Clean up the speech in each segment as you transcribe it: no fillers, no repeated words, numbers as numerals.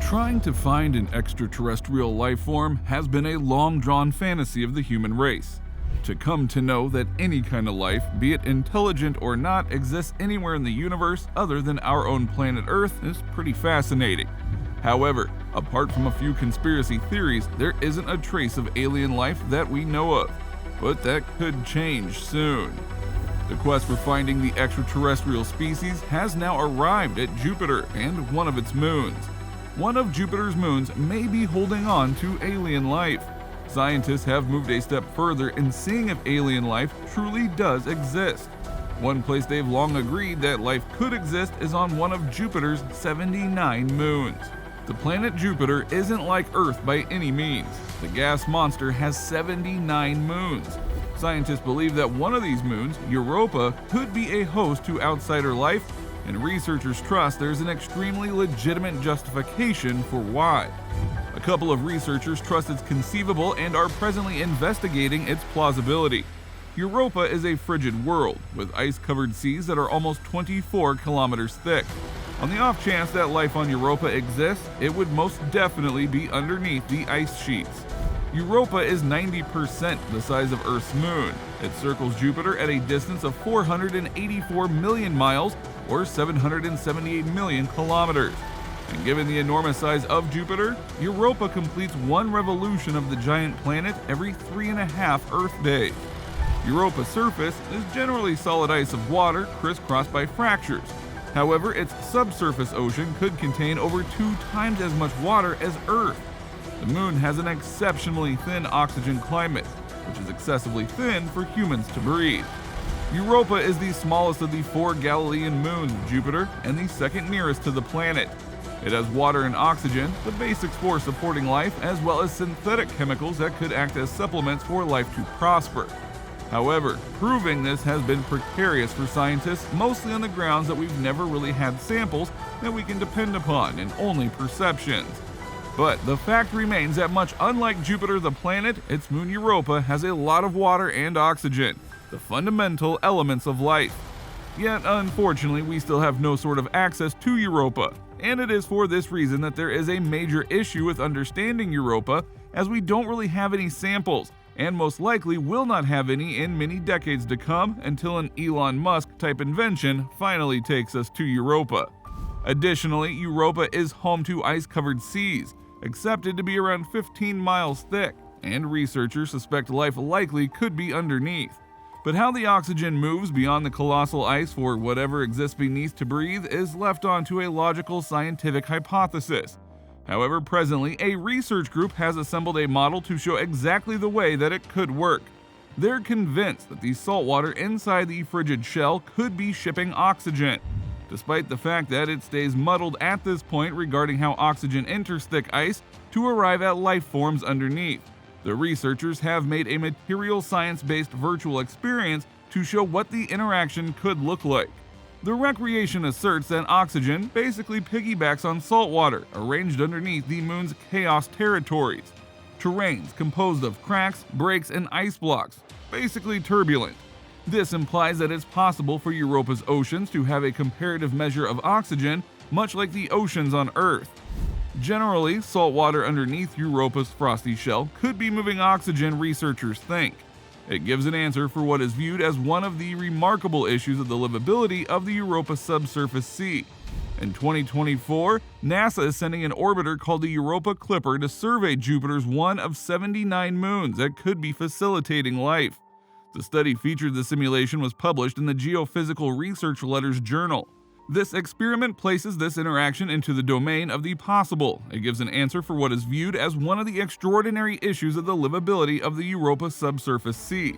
Trying to find an extraterrestrial life form has been a long-drawn fantasy of the human race. To come to know that any kind of life, be it intelligent or not, exists anywhere in the universe other than our own planet Earth is pretty fascinating. However, apart from a few conspiracy theories, there isn't a trace of alien life that we know of. But that could change soon. The quest for finding the extraterrestrial species has now arrived at Jupiter and one of its moons. One of Jupiter's moons may be holding on to alien life. Scientists have moved a step further in seeing if alien life truly does exist. One place they've long agreed that life could exist is on one of Jupiter's 79 moons. The planet Jupiter isn't like Earth by any means. The gas monster has 79 moons. Scientists believe that one of these moons, Europa, could be a host to outsider life, and researchers trust there's an extremely legitimate justification for why. A couple of researchers trust it's conceivable and are presently investigating its plausibility. Europa is a frigid world, with ice-covered seas that are almost 24 kilometers thick. On the off chance that life on Europa exists, it would most definitely be underneath the ice sheets. Europa is 90% the size of Earth's moon. It circles Jupiter at a distance of 484 million miles, or 778 million kilometers. And given the enormous size of Jupiter, Europa completes one revolution of the giant planet every 3.5 Earth days. Europa's surface is generally solid ice of water crisscrossed by fractures. However, its subsurface ocean could contain over 2 times as much water as Earth. The moon has an exceptionally thin oxygen climate, which is excessively thin for humans to breathe. Europa is the smallest of the 4 Galilean moons of Jupiter and the second nearest to the planet. It has water and oxygen, the basics for supporting life, as well as synthetic chemicals that could act as supplements for life to prosper. However, proving this has been precarious for scientists, mostly on the grounds that we've never really had samples that we can depend upon and only perceptions. But the fact remains that much unlike Jupiter the planet, its moon Europa has a lot of water and oxygen, the fundamental elements of life. Yet, unfortunately, we still have no sort of access to Europa, and it is for this reason that there is a major issue with understanding Europa, as we don't really have any samples, and most likely will not have any in many decades to come until an Elon Musk type invention finally takes us to Europa. Additionally, Europa is home to ice-covered seas, accepted to be around 15 miles thick, and researchers suspect life likely could be underneath. But how the oxygen moves beyond the colossal ice for whatever exists beneath to breathe is left on to a logical scientific hypothesis. However, presently, a research group has assembled a model to show exactly the way that it could work. They're convinced that the salt water inside the frigid shell could be shipping oxygen, despite the fact that it stays muddled at this point regarding how oxygen enters thick ice to arrive at life forms underneath. The researchers have made a material science-based virtual experience to show what the interaction could look like. The recreation asserts that oxygen basically piggybacks on salt water arranged underneath the moon's chaos territories, terrains composed of cracks, breaks, and ice blocks, basically turbulent. This implies that it's possible for Europa's oceans to have a comparative measure of oxygen, much like the oceans on Earth. Generally, salt water underneath Europa's frosty shell could be moving oxygen, researchers think. It gives an answer for what is viewed as one of the remarkable issues of the livability of the Europa subsurface sea. In 2024, NASA is sending an orbiter called the Europa Clipper to survey Jupiter's one of 79 moons that could be facilitating life. The study featured the simulation was published in the Geophysical Research Letters Journal. This experiment places this interaction into the domain of the possible. It gives an answer for what is viewed as one of the extraordinary issues of the livability of the Europa subsurface sea.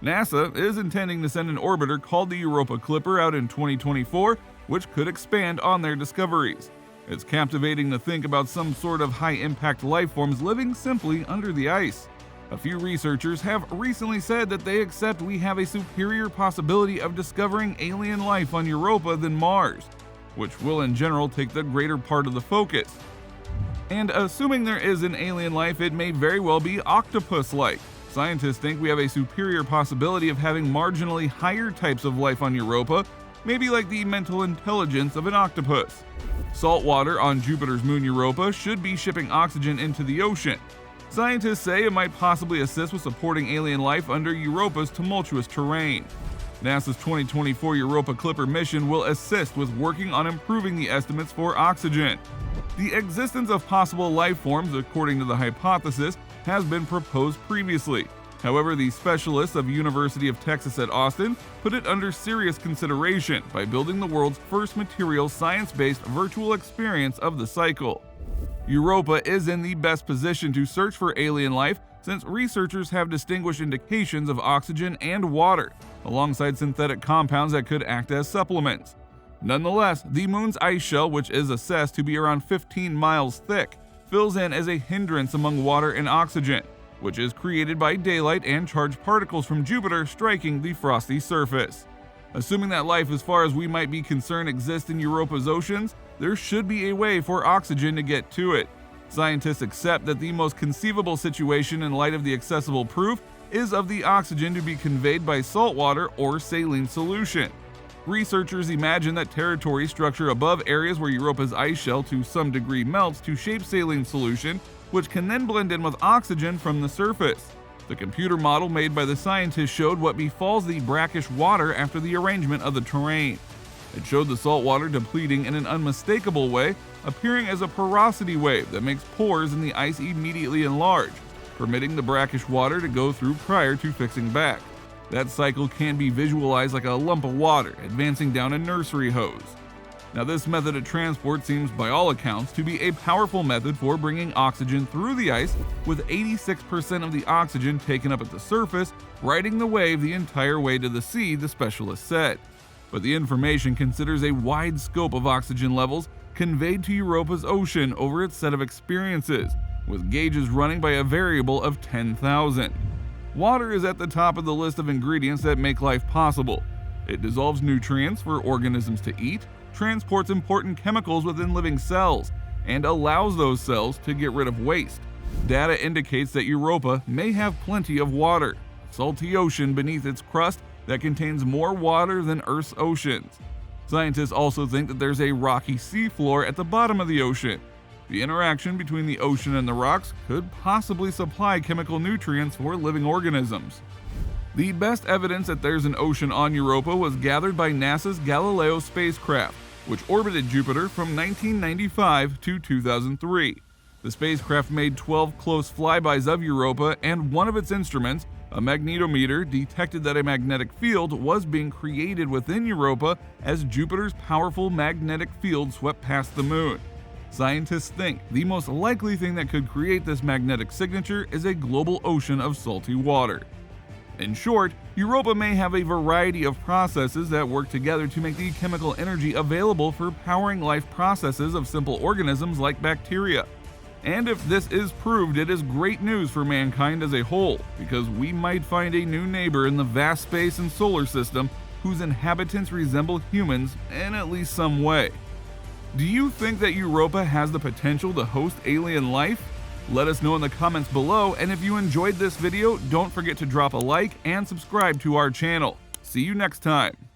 NASA is intending to send an orbiter called the Europa Clipper out in 2024, which could expand on their discoveries. It's captivating to think about some sort of high-impact life forms living simply under the ice. A few researchers have recently said that they accept we have a superior possibility of discovering alien life on Europa than Mars, which will in general take the greater part of the focus. And assuming there is an alien life, it may very well be octopus-like. Scientists think we have a superior possibility of having marginally higher types of life on Europa, maybe like the mental intelligence of an octopus. Salt water on Jupiter's moon Europa should be shipping oxygen into the ocean. Scientists say it might possibly assist with supporting alien life under Europa's tumultuous terrain. NASA's 2024 Europa Clipper mission will assist with working on improving the estimates for oxygen. The existence of possible life forms, according to the hypothesis, has been proposed previously. However, the specialists of University of Texas at Austin put it under serious consideration by building the world's first material science-based virtual experience of the cycle. Europa is in the best position to search for alien life since researchers have distinguished indications of oxygen and water, alongside synthetic compounds that could act as supplements. Nonetheless, the moon's ice shell, which is assessed to be around 15 miles thick, fills in as a hindrance among water and oxygen, which is created by daylight and charged particles from Jupiter striking the frosty surface. Assuming that life as far as we might be concerned exists in Europa's oceans, there should be a way for oxygen to get to it. Scientists accept that the most conceivable situation in light of the accessible proof is of the oxygen to be conveyed by saltwater or saline solution. Researchers imagine that territories structure above areas where Europa's ice shell to some degree melts to shape saline solution, which can then blend in with oxygen from the surface. The computer model made by the scientists showed what befalls the brackish water after the arrangement of the terrain. It showed the salt water depleting in an unmistakable way, appearing as a porosity wave that makes pores in the ice immediately enlarge, permitting the brackish water to go through prior to fixing back. That cycle can be visualized like a lump of water advancing down a nursery hose. Now, this method of transport seems by all accounts to be a powerful method for bringing oxygen through the ice, with 86% of the oxygen taken up at the surface, riding the wave the entire way to the sea, the specialist said. But the information considers a wide scope of oxygen levels conveyed to Europa's ocean over its set of experiences, with gauges running by a variable of 10,000. Water is at the top of the list of ingredients that make life possible. It dissolves nutrients for organisms to eat, transports important chemicals within living cells, and allows those cells to get rid of waste. Data indicates that Europa may have plenty of water, a salty ocean beneath its crust that contains more water than Earth's oceans. Scientists also think that there's a rocky seafloor at the bottom of the ocean. The interaction between the ocean and the rocks could possibly supply chemical nutrients for living organisms. The best evidence that there's an ocean on Europa was gathered by NASA's Galileo spacecraft, which orbited Jupiter from 1995 to 2003. The spacecraft made 12 close flybys of Europa, and one of its instruments, a magnetometer, detected that a magnetic field was being created within Europa as Jupiter's powerful magnetic field swept past the moon. Scientists think the most likely thing that could create this magnetic signature is a global ocean of salty water. In short, Europa may have a variety of processes that work together to make the chemical energy available for powering life processes of simple organisms like bacteria. And if this is proved, it is great news for mankind as a whole, because we might find a new neighbor in the vast space and solar system whose inhabitants resemble humans in at least some way. Do you think that Europa has the potential to host alien life? Let us know in the comments below, and if you enjoyed this video, don't forget to drop a like and subscribe to our channel. See you next time.